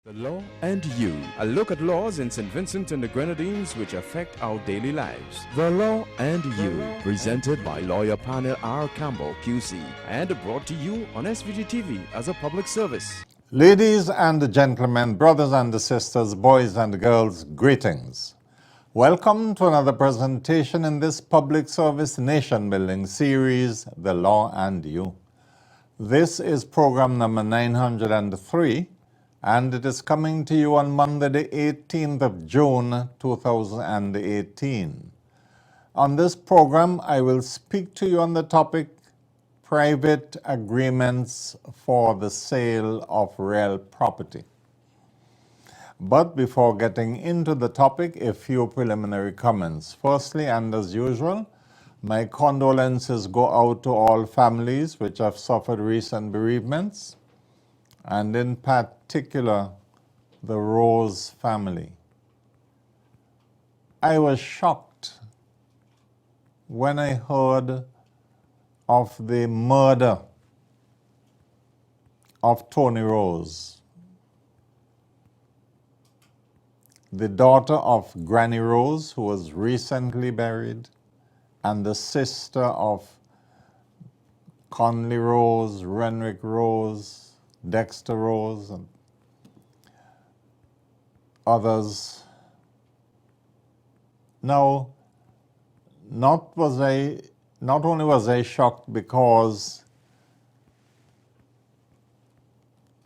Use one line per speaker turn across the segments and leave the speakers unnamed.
The Law and You, a look at laws in St. Vincent and the Grenadines which affect our daily lives. The Law and You, presented by lawyer panel P.R Campbell QC and brought to you on SVG-TV as a public service.
Ladies and gentlemen, brothers and sisters, boys and girls, greetings. Welcome to another presentation in this public service nation-building series, The Law and You. This is program number 903, and it is coming to you on Monday, the 18th of June, 2018. On this program, I will speak to you on the topic Private Agreements for the Sale of Real Property. But before getting into the topic, a few preliminary comments. Firstly, and as usual, my condolences go out to all families which have suffered recent bereavements, and in particular, the Rose family. I was shocked when I heard of the murder of Tony Rose, the daughter of Granny Rose, who was recently buried, and the sister of Conley Rose, Renwick Rose, Dexter Rose, and others. Now, not only was I shocked because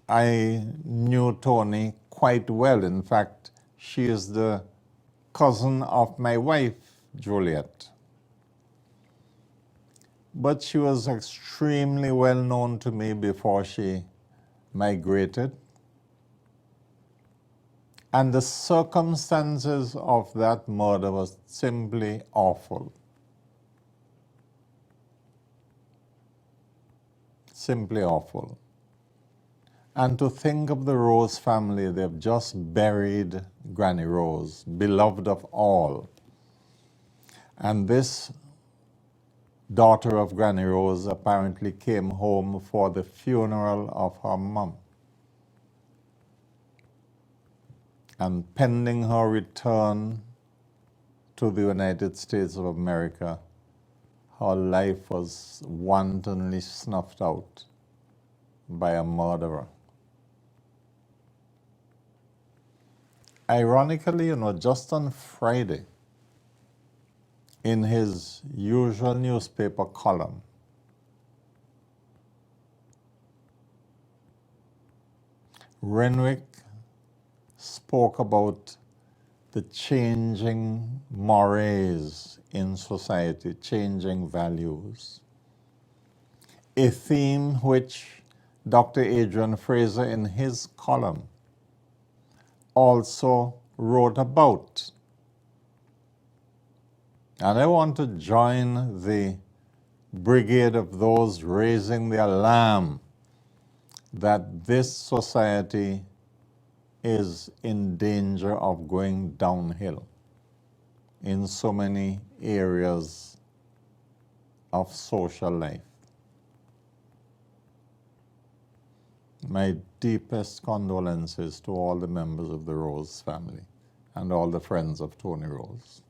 I knew Tony quite well. In fact, she is the cousin of my wife, Juliet. But she was extremely well known to me before she migrated. And the circumstances of that murder was simply awful. Simply awful. And to think of the Rose family, they've just buried Granny Rose, beloved of all. And this daughter of Granny Rose apparently came home for the funeral of her mom. And pending her return to the United States of America, her life was wantonly snuffed out by a murderer. Ironically, just on Friday, in his usual newspaper column, Renwick spoke about the changing mores in society, changing values. A theme which Dr. Adrian Fraser in his column also wrote about. And I want to join the brigade of those raising the alarm that this society is in danger of going downhill in so many areas of social life. My deepest condolences to all the members of the Rose family and all the friends of Tony Rose.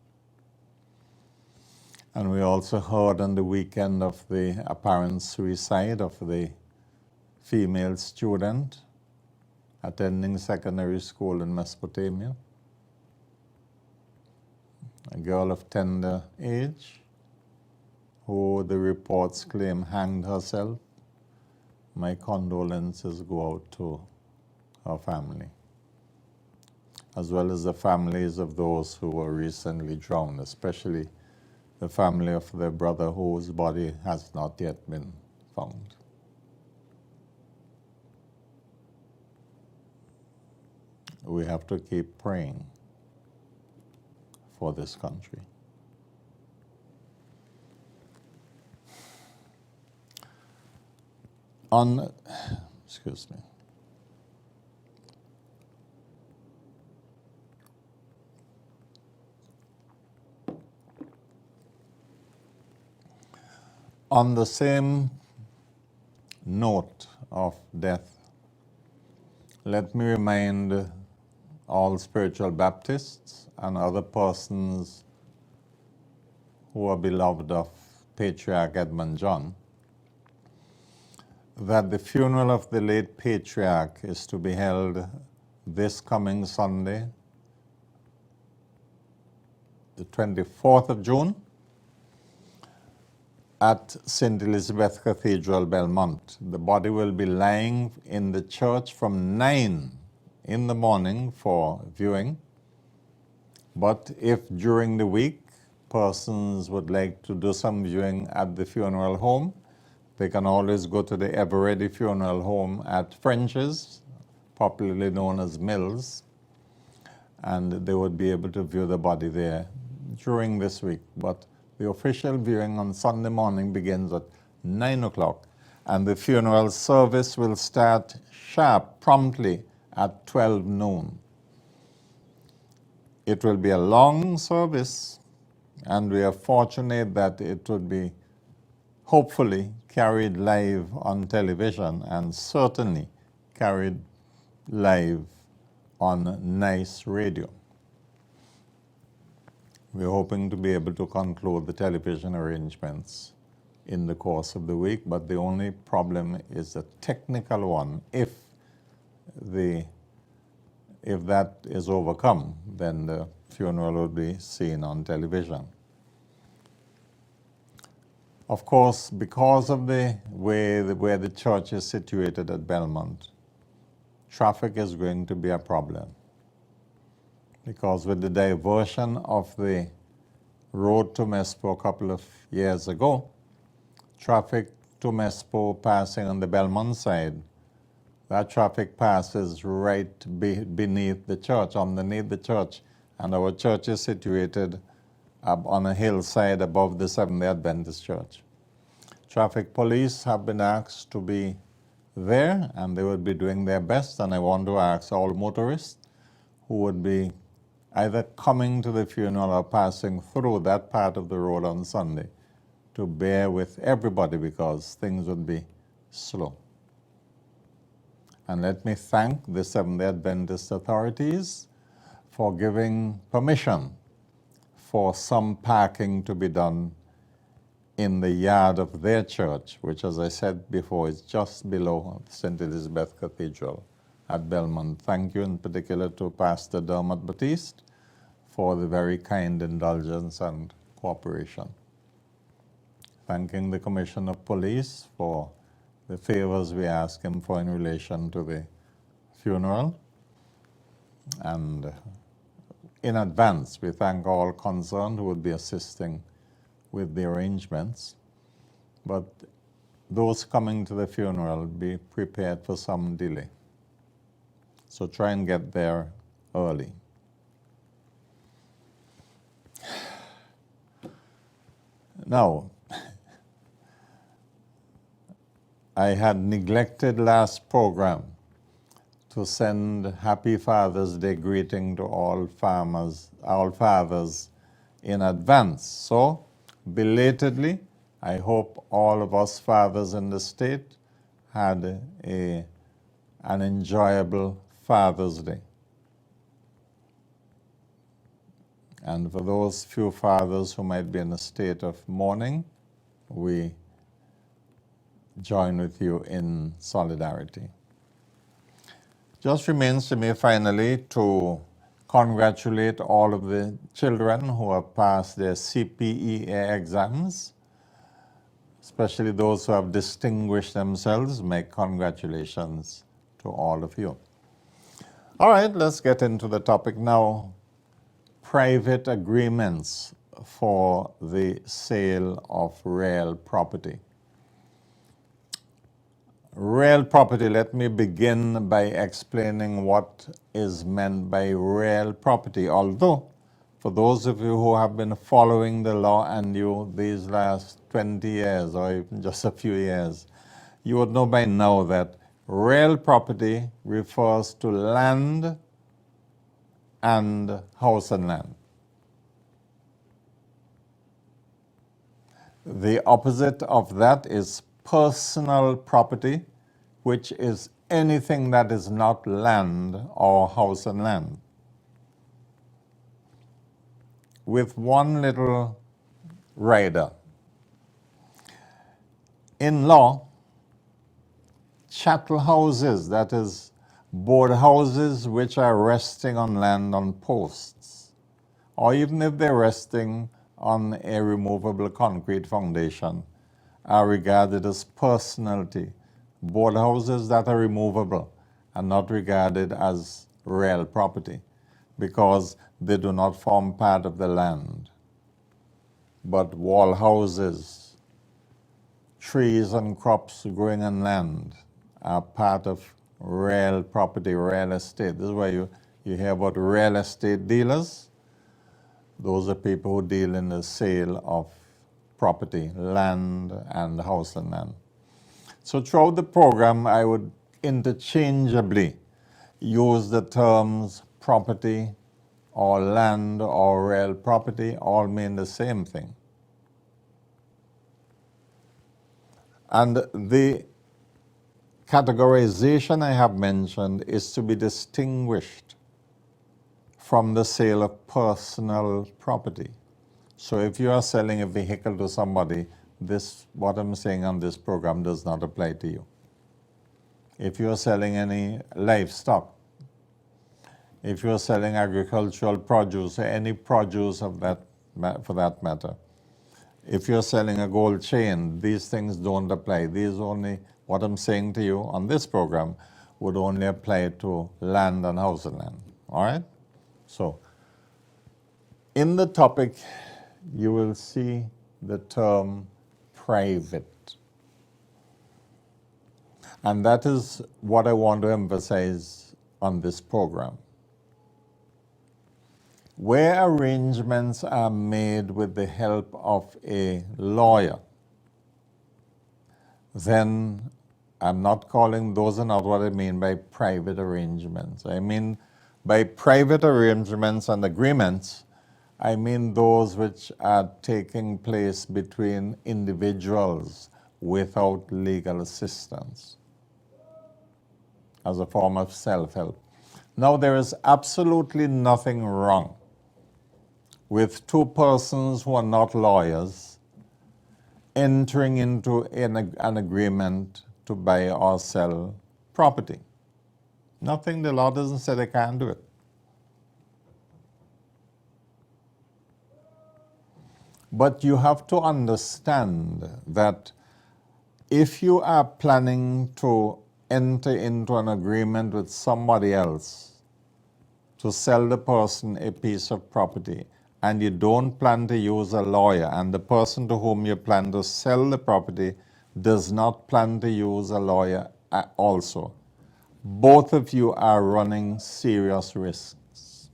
And we also heard on the weekend of the apparent suicide of the female student attending secondary school in Mesopotamia, a girl of tender age who the reports claim hanged herself. My condolences go out to her family, as well as the families of those who were recently drowned, especially the family of their brother whose body has not yet been found. We have to keep praying for this country. On the same note of death, let me remind all spiritual Baptists and other persons who are beloved of Patriarch Edmund John that the funeral of the late Patriarch is to be held this coming Sunday, the 24th of June, at St. Elizabeth Cathedral, Belmont. The body will be lying in the church from 9 in the morning for viewing. But if during the week persons would like to do some viewing at the funeral home, they can always go to the Everready Funeral Home at French's, popularly known as Mills, and they would be able to view the body there during this week. But the official viewing on Sunday morning begins at 9 o'clock, and the funeral service will start sharp, promptly at 12 noon. It will be a long service, and we are fortunate that it would be hopefully carried live on television and certainly carried live on nice radio. We're hoping to be able to conclude the television arrangements in the course of the week, but the only problem is a technical one. If that is overcome, then the funeral will be seen on television. Of course, because of the way where the church is situated at Belmont, traffic is going to be a problem. Because with the diversion of the road to Mespo a couple of years ago, traffic to Mespo passing on the Belmont side, that traffic passes right beneath the church, underneath the church, and our church is situated on a hillside above the Seventh-day Adventist Church. Traffic police have been asked to be there, and they will be doing their best, and I want to ask all motorists who would be either coming to the funeral or passing through that part of the road on Sunday to bear with everybody because things would be slow. And let me thank the Seventh-day Adventist authorities for giving permission for some parking to be done in the yard of their church, which, as I said before, is just below St. Elizabeth Cathedral at Belmont. Thank you in particular to Pastor Dermot Batiste for the very kind indulgence and cooperation. Thanking the Commissioner of Police for the favors we ask him for in relation to the funeral. And in advance, we thank all concerned who would be assisting with the arrangements. But those coming to the funeral, be prepared for some delay. So try and get there early. Now, I had neglected last program to send Happy Father's Day greeting to all fathers in advance. So, belatedly, I hope all of us fathers in the state had an enjoyable Father's Day. And for those few fathers who might be in a state of mourning, we join with you in solidarity. Just remains to me finally to congratulate all of the children who have passed their CPEA exams, especially those who have distinguished themselves. My congratulations to all of you. All right, let's get into the topic now. Private agreements for the sale of real property. Real property, let me begin by explaining what is meant by real property. Although, for those of you who have been following the law and you these last 20 years or even just a few years, you would know by now that real property refers to land and house and land. The opposite of that is personal property, which is anything that is not land or house and land. With one little rider. In law, chattel houses, that is, board houses which are resting on land on posts, or even if they're resting on a removable concrete foundation, are regarded as personality. Board houses that are removable are not regarded as real property because they do not form part of the land. But wall houses, trees and crops growing on land are part of real property, real estate. This is why you hear about real estate dealers. Those are people who deal in the sale of property, land and house and land. So throughout the program, I would interchangeably use the terms property or land or real property, all mean the same thing. And the categorization I have mentioned is to be distinguished from the sale of personal property. So if you are selling a vehicle to somebody, what I'm saying on this program does not apply to you. If you are selling any livestock, if you are selling agricultural produce, or any produce of that, for that matter, if you're selling a gold chain, these things don't apply. These only, what I'm saying to you on this program would only apply to land and house and land. All right? So, in the topic, you will see the term private. And that is what I want to emphasize on this program. Where arrangements are made with the help of a lawyer, then I'm not calling, those are not what I mean by private arrangements. I mean by private arrangements and agreements, I mean those which are taking place between individuals without legal assistance as a form of self-help. Now, there is absolutely nothing wrong with two persons who are not lawyers entering into an agreement to buy or sell property. Nothing, the law doesn't say they can't do it. But you have to understand that if you are planning to enter into an agreement with somebody else to sell the person a piece of property, and you don't plan to use a lawyer, and the person to whom you plan to sell the property does not plan to use a lawyer also, both of you are running serious risks.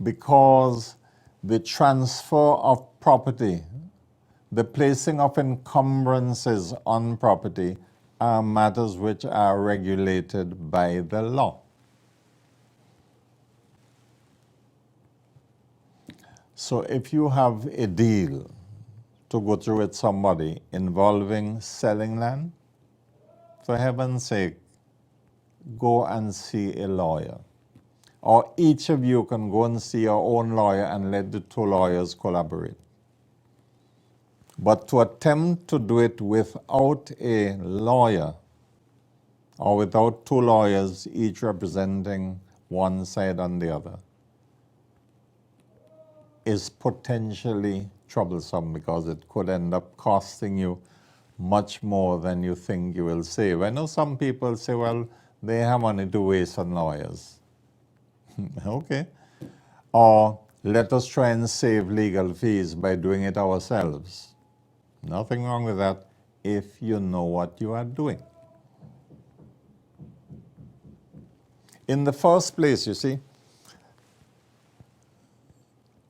Because the transfer of property, the placing of encumbrances on property are matters which are regulated by the law. So if you have a deal to go through with somebody involving selling land, for heaven's sake, go and see a lawyer. Or each of you can go and see your own lawyer and let the two lawyers collaborate. But to attempt to do it without a lawyer, or without two lawyers, each representing one side and the other, is potentially troublesome because it could end up costing you much more than you think you will save. I know some people say, well, they have money to waste on lawyers. Okay. Or let us try and save legal fees by doing it ourselves. Nothing wrong with that if you know what you are doing. In the first place, you see,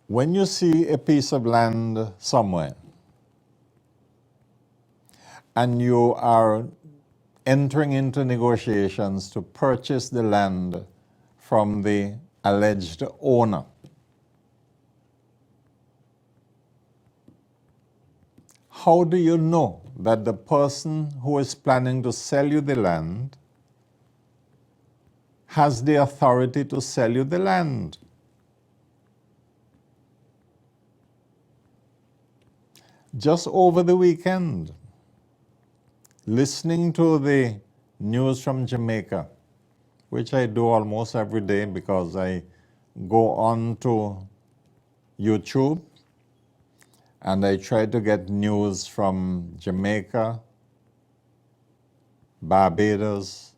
when you see a piece of land somewhere and you are entering into negotiations to purchase the land from the alleged owner, how do you know that the person who is planning to sell you the land has the authority to sell you the land? Just over the weekend, listening to the news from Jamaica, which I do almost every day because I go on to YouTube and I try to get news from Jamaica, Barbados,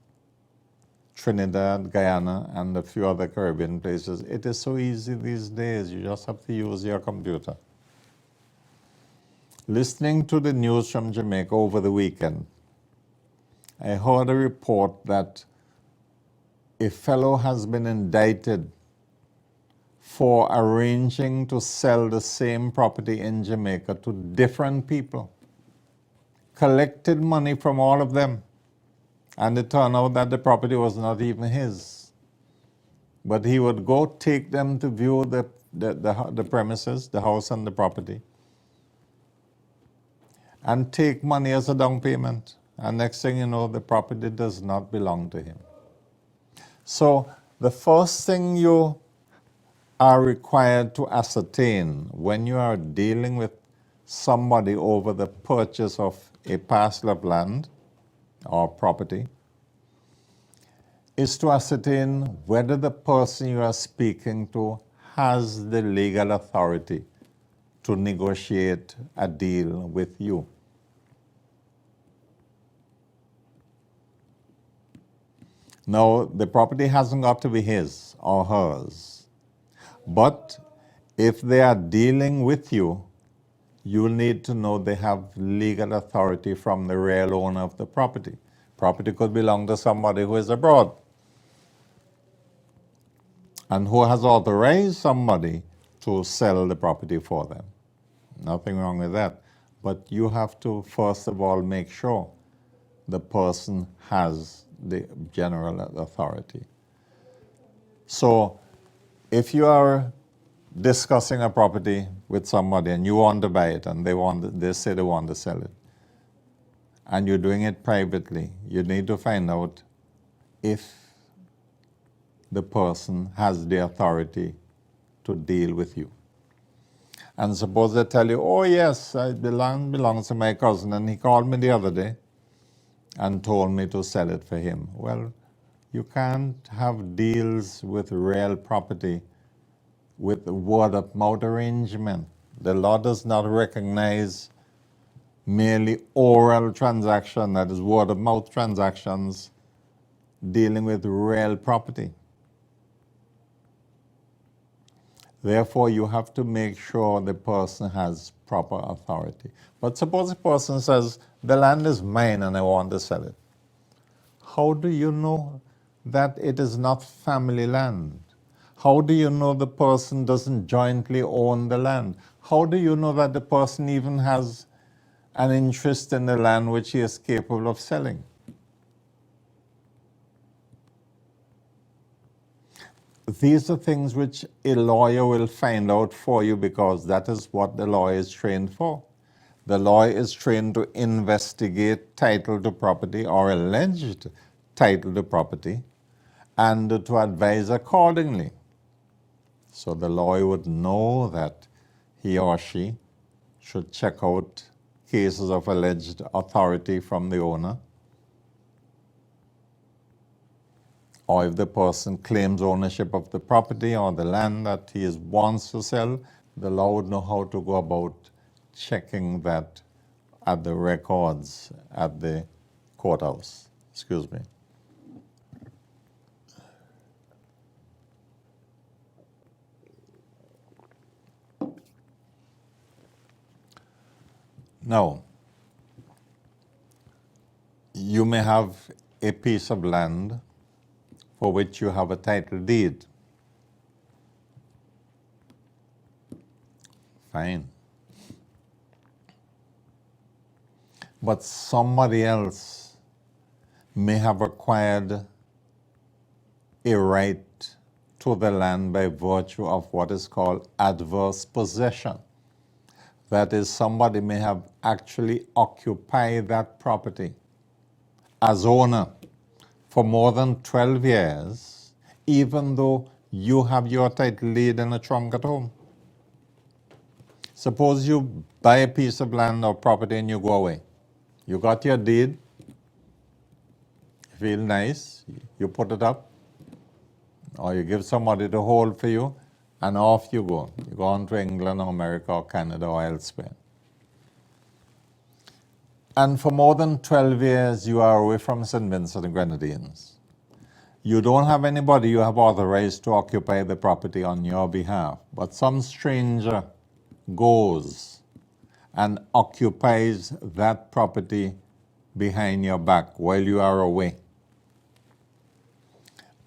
Trinidad, Guyana, and a few other Caribbean places. It is so easy these days. You just have to use your computer. Listening to the news from Jamaica over the weekend, I heard a report that a fellow has been indicted for arranging to sell the same property in Jamaica to different people, collected money from all of them, and it turned out that the property was not even his. But he would go take them to view the premises, the house and the property, and take money as a down payment. And next thing you know, the property does not belong to him. So the first thing you are required to ascertain when you are dealing with somebody over the purchase of a parcel of land or property is to ascertain whether the person you are speaking to has the legal authority to negotiate a deal with you. Now, the property hasn't got to be his or hers, but if they are dealing with you, you need to know they have legal authority from the real owner of the property. Property could belong to somebody who is abroad and who has authorized somebody to sell the property for them. Nothing wrong with that. But you have to, first of all, make sure the person has the general authority. So if you are discussing a property with somebody and you want to buy it and they say they want to sell it, and you're doing it privately, you need to find out if the person has the authority to deal with you. And suppose they tell you, oh yes, it belongs to my cousin, and he called me the other day and told me to sell it for him. Well, you can't have deals with real property with word-of-mouth arrangement. The law does not recognize merely oral transaction, that is word-of-mouth transactions, dealing with real property. Therefore, you have to make sure the person has proper authority. But suppose a person says, the land is mine and I want to sell it. How do you know that it is not family land? How do you know the person doesn't jointly own the land? How do you know that the person even has an interest in the land which he is capable of selling? These are things which a lawyer will find out for you because that is what the lawyer is trained for. The lawyer is trained to investigate title to property or alleged title to property and to advise accordingly. So the lawyer would know that he or she should check out cases of alleged authority from the owner, or if the person claims ownership of the property or the land that he wants to sell, the law would know how to go about checking that at the records at the courthouse. Excuse me. Now, you may have a piece of land for which you have a title deed. Fine. But somebody else may have acquired a right to the land by virtue of what is called adverse possession. That is, somebody may have actually occupied that property as owner for more than 12 years, even though you have your title deed in a trunk at home. Suppose you buy a piece of land or property and you go away. You got your deed, feel nice, you put it up, or you give somebody to hold for you, and off you go. You go on to England or America or Canada or elsewhere. And for more than 12 years, you are away from St. Vincent and Grenadines. You don't have anybody you have authorized to occupy the property on your behalf, but some stranger goes and occupies that property behind your back while you are away.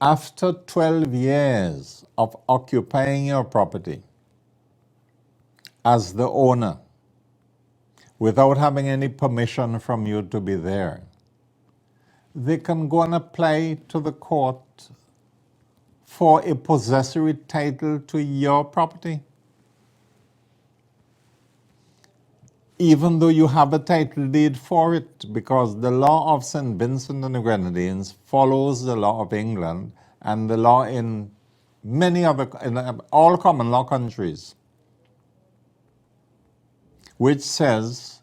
After 12 years of occupying your property as the owner, without having any permission from you to be there, they can go and apply to the court for a possessory title to your property. Even though you have a title deed for it, because the law of St. Vincent and the Grenadines follows the law of England and the law in many other, in all common law countries, which says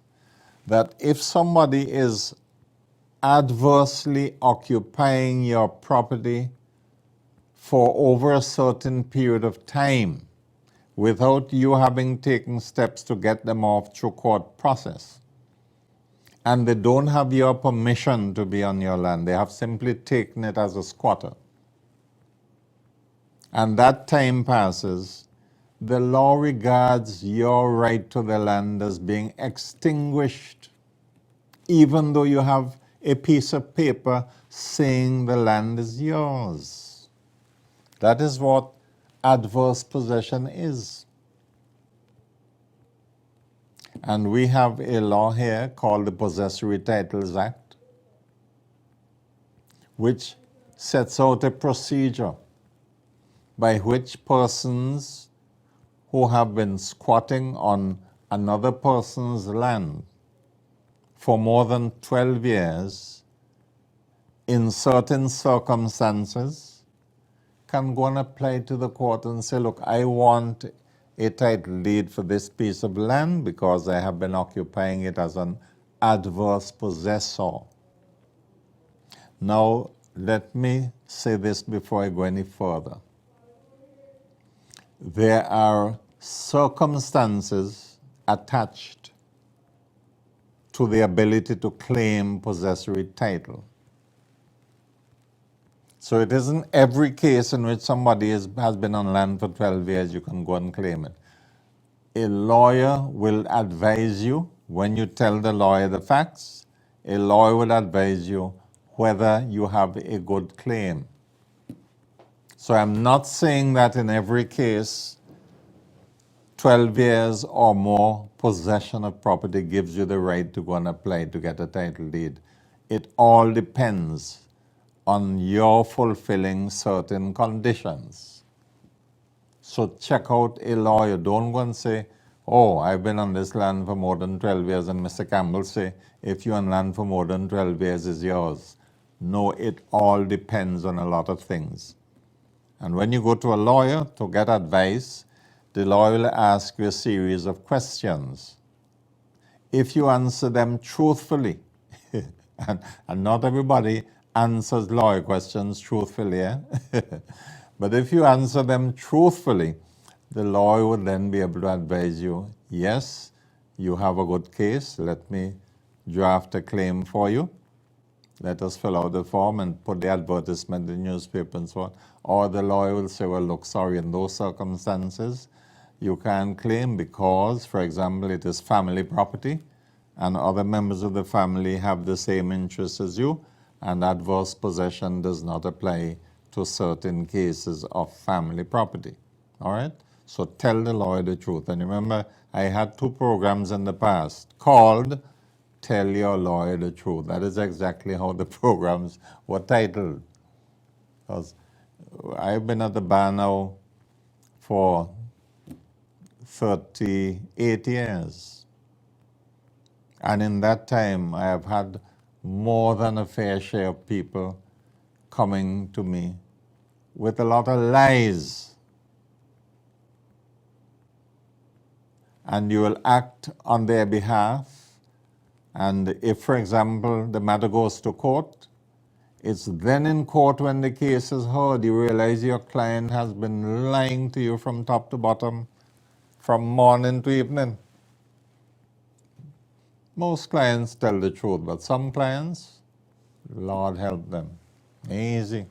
that if somebody is adversely occupying your property for over a certain period of time without you having taken steps to get them off through court process, and they don't have your permission to be on your land, they have simply taken it as a squatter, and that time passes, the law regards your right to the land as being extinguished, even though you have a piece of paper saying the land is yours. That is what adverse possession is. And we have a law here called the Possessory Titles Act, which sets out a procedure by which persons who have been squatting on another person's land for more than 12 years, in certain circumstances, can go and apply to the court and say, look, I want a title deed for this piece of land because I have been occupying it as an adverse possessor. Now, let me say this before I go any further. There are circumstances attached to the ability to claim possessory title. So it isn't every case in which somebody has been on land for 12 years you can go and claim it. A lawyer will advise you when you tell the lawyer the facts. A lawyer will advise you whether you have a good claim. So I'm not saying that in every case 12 years or more possession of property gives you the right to go and apply to get a title deed. It all depends on your fulfilling certain conditions. So check out a lawyer. Don't go and say, oh, I've been on this land for more than 12 years, and Mr. Campbell say, if you're on land for more than 12 years, it's yours. No, it all depends on a lot of things. And when you go to a lawyer to get advice, the lawyer will ask you a series of questions. If you answer them truthfully, and not everybody answers lawyer questions truthfully, but if you answer them truthfully, the lawyer will then be able to advise you, yes, you have a good case, let me draft a claim for you. Let us fill out the form and put the advertisement in the newspaper and so on. Or the lawyer will say, well, look, sorry, in those circumstances, you can't claim because, for example, it is family property and other members of the family have the same interests as you, and adverse possession does not apply to certain cases of family property. All right? So tell the lawyer the truth. And remember, I had 2 programs in the past called Tell Your Lawyer the Truth. That is exactly how the programs were titled. Because I've been at the bar now for 38 years. And in that time, I have had more than a fair share of people coming to me with a lot of lies. And you will act on their behalf. And if, for example, the matter goes to court, it's then in court when the case is heard, you realize your client has been lying to you from top to bottom, from morning to evening. Most clients tell the truth, but some clients, Lord help them. Easy.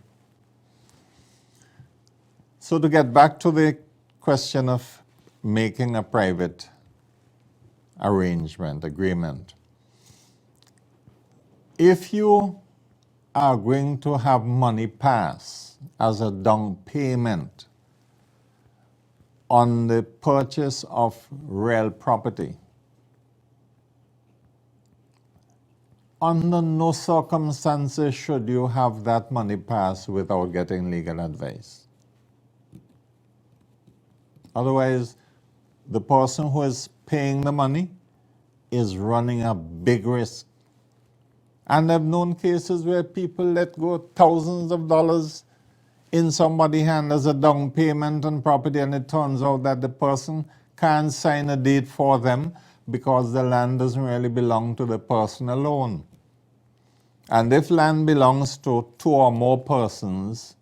So to get back to the question of making a private arrangement, agreement. If you are going to have money pass as a down payment on the purchase of real property, under no circumstances should you have that money pass without getting legal advice. Otherwise, the person who is paying the money is running a big risk. And I've known cases where people let go thousands of dollars in somebody's hand as a down payment on property, and it turns out that the person can't sign a deed for them because the land doesn't really belong to the person alone. And if land belongs to two or more persons,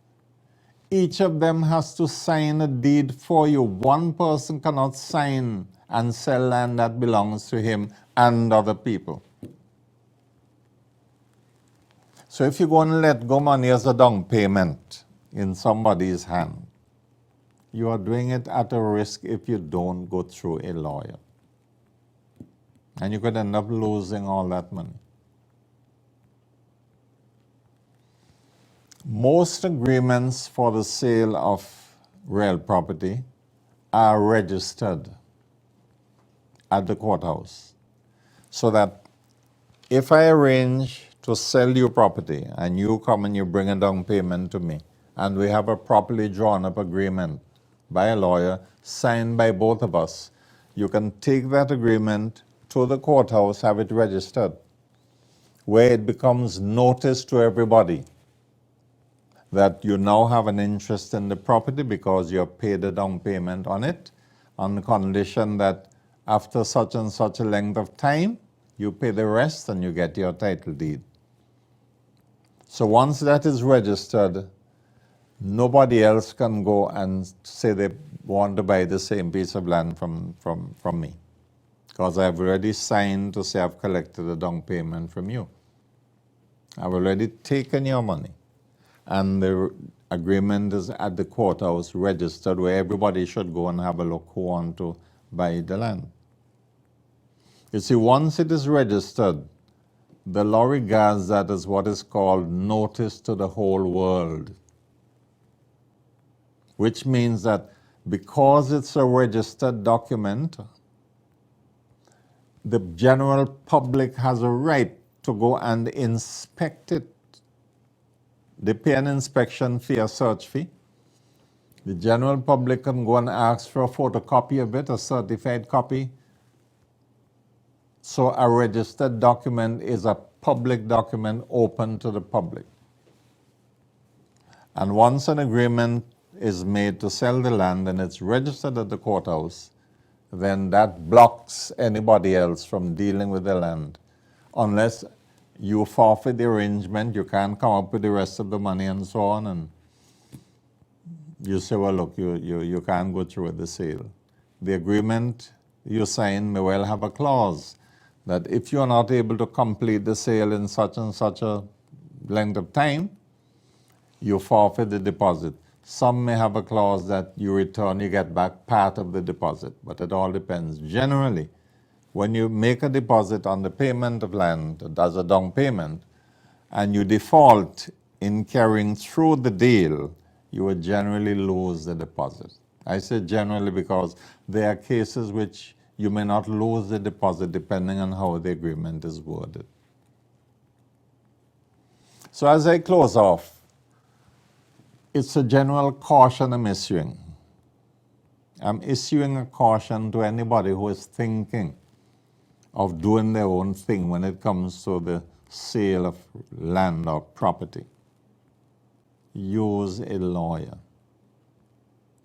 each of them has to sign a deed for you. One person cannot sign and sell land that belongs to him and other people. So if you're going to let go money as a down payment in somebody's hand, you are doing it at a risk if you don't go through a lawyer. And you could end up losing all that money. Most agreements for the sale of real property are registered at the courthouse, so that if I arrange to sell you property and you come and you bring a down payment to me and we have a properly drawn up agreement by a lawyer signed by both of us, you can take that agreement to the courthouse, have it registered, where it becomes notice to everybody that you now have an interest in the property because you have paid a down payment on it, on the condition that after such and such a length of time, you pay the rest and you get your title deed. So once that is registered, nobody else can go and say they want to buy the same piece of land from me, because I've already signed to say I've collected a down payment from you. I've already taken your money. And the agreement is at the courthouse registered, where everybody should go and have a look who want to buy the land. You see, once it is registered, the law regards that as what is called notice to the whole world, which means that because it's a registered document, the general public has a right to go and inspect it. They pay an inspection fee, a search fee. The general public can go and ask for a photocopy of it, a certified copy. So a registered document is a public document open to the public. And once an agreement is made to sell the land and it's registered at the courthouse, then that blocks anybody else from dealing with the land. Unless you forfeit the arrangement, you can't come up with the rest of the money and so on, and you say, well, look, you can't go through with the sale. The agreement you sign may well have a clause that if you are not able to complete the sale in such and such a length of time, you forfeit the deposit. Some may have a clause that you return, you get back part of the deposit, but it all depends. Generally, when you make a deposit on the payment of land as a down payment, and you default in carrying through the deal, you would generally lose the deposit. I say generally because there are cases which you may not lose the deposit depending on how the agreement is worded. So as I close off, it's a general caution I'm issuing I'm issuing a caution to anybody who is thinking of doing their own thing when it comes to the sale of land or property. Use a lawyer.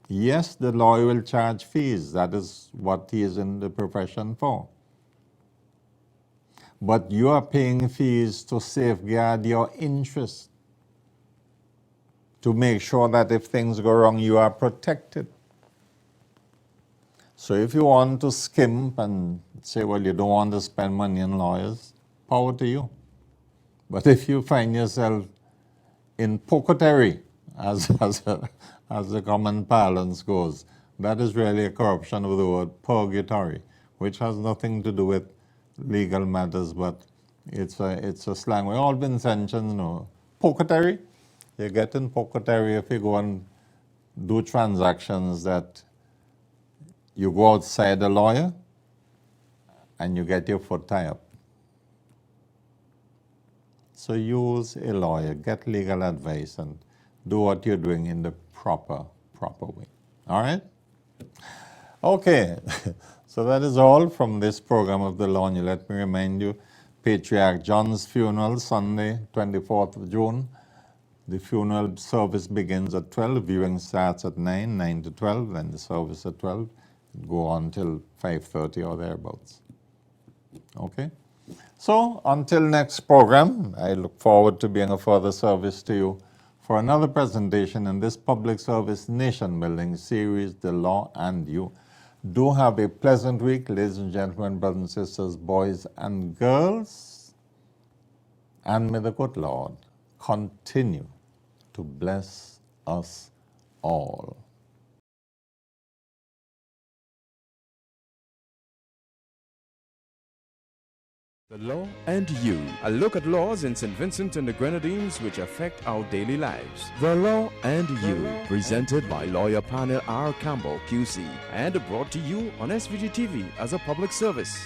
Yes, the lawyer will charge fees. That is what he is in the profession for. But you are paying fees to safeguard your interest, to make sure that if things go wrong, you are protected. So if you want to skimp and say, well, you don't want to spend money on lawyers, power to you. But if you find yourself in pocketery, as the common parlance goes, that is really a corruption of the word purgatory, which has nothing to do with legal matters, but it's a slang. We've all been sanctioned, Pocketery, you get in pocketery if you go and do transactions that you go outside the lawyer and you get your foot tied up. So use a lawyer, get legal advice, and do what you're doing in the proper way. All right? Okay. So that is all from this program of The Law. And let me remind you, Patriarch John's funeral, Sunday, 24th of June. The funeral service begins at 12. Viewing starts at 9 to 12, then the service at 12. Go on till 5:30 or thereabouts. Okay? So until next program, I look forward to being of further service to you for another presentation in this public service nation building series, The Law and You. Do have a pleasant week, ladies and gentlemen, brothers and sisters, boys and girls. And may the good Lord continue to bless us all.
The Law and You, a look at laws in St. Vincent and the Grenadines which affect our daily lives. The Law and You, presented by lawyer panel P.R Campbell QC and brought to you on SVG-TV as a public service.